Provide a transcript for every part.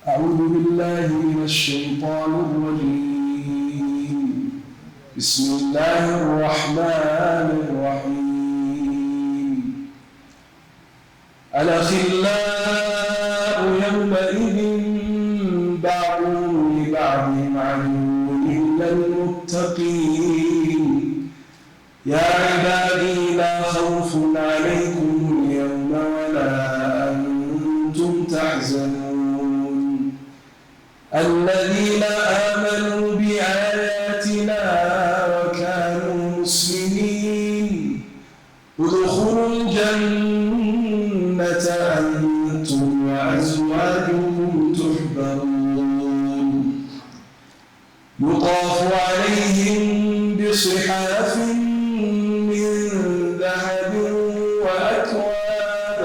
أعوذ بالله من الشيطان الرجيم. بسم الله الرحمن الرحيم. الأخلاء يومئذ بعضهم لبعض عدو إلا المتقين. يا عبادي لا خوف عليكم اليوم ولا أنتم تحزنون الذين آمنوا بآياتنا وكانوا مسلمين ادخلوا الجنة أنتم وأزواجكم تحبرون يطاف عليهم بصحاف من ذهب وأكواب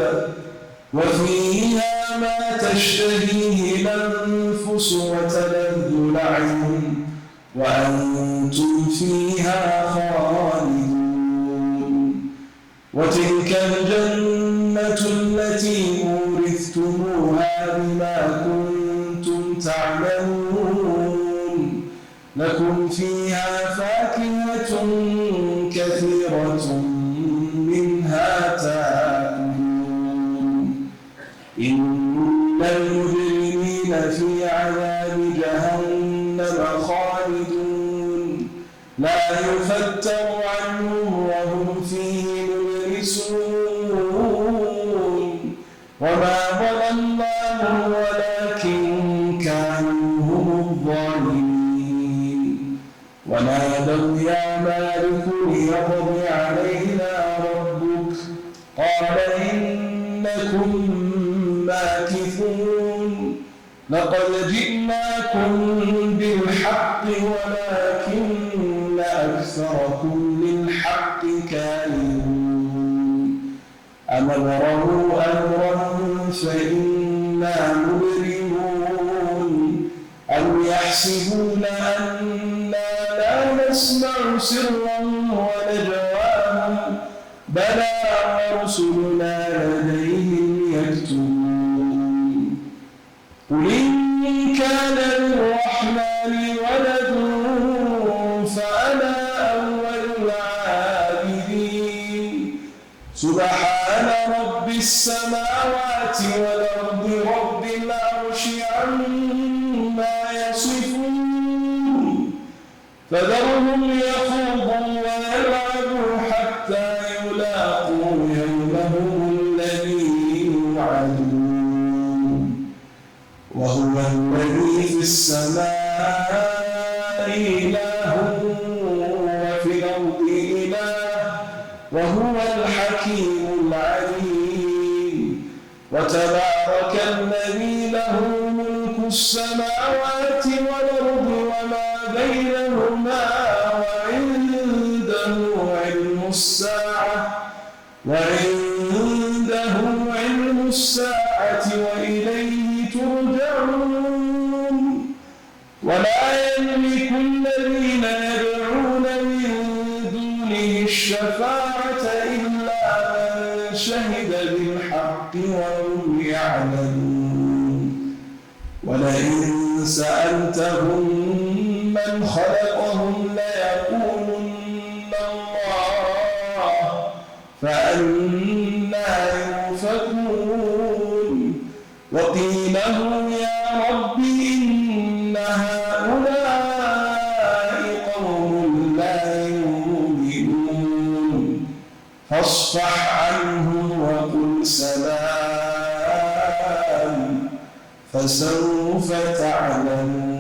وفيها ما تشتهيه الأنفس وتلذ الأعين وأنتم فيها خالدون وتلك الجنة التي أورثتموها بما كنتم تعملون لكم فيها فاكهة كثيرة منها تأكلون إن المجرمين في عذاب جهنم خالدون لا يفتر عنهم وهم فيه مبلسون وما ظلمناهم ولكن كانوا هم الظالمين ونادوا يا مالك ليقض علينا ربك قال إنكم ماكثون لقد جئناكم بالحق ولكن أكثركم للحق كارهون أم أبرموا أمرا فإنا مبرمون أم يحسبون أنا لا نسمع سرهم ونجواهم بلى ورسلنا لديهم يكتبون قل إن كان للرحمن ولد فأنا أول العابدين سبحان رب السماوات والأرض رب العرش عما يصفون فذرهم يخوضوا ويلعبوا حتى يلاقوا يومهم الذي يوعدون وهو الذي في السماء إله وفي الأرض إله وهو الحكيم العليم وتبارك الذي له ملك السماوات والأرض وما بينهما وعنده علم الساعة وإليه ترجعون ولا يملك الذين يدعون من دونه الشفاعة إلا من شهد بالحق وهم يعلمون ولئن سألتهم من خلقهم ليقولن الله فأنى يؤفكون وقيله يا رب إن هؤلاء قوم لا يؤمنون فاصفح عنهم وقل سلام فسوف تعلمون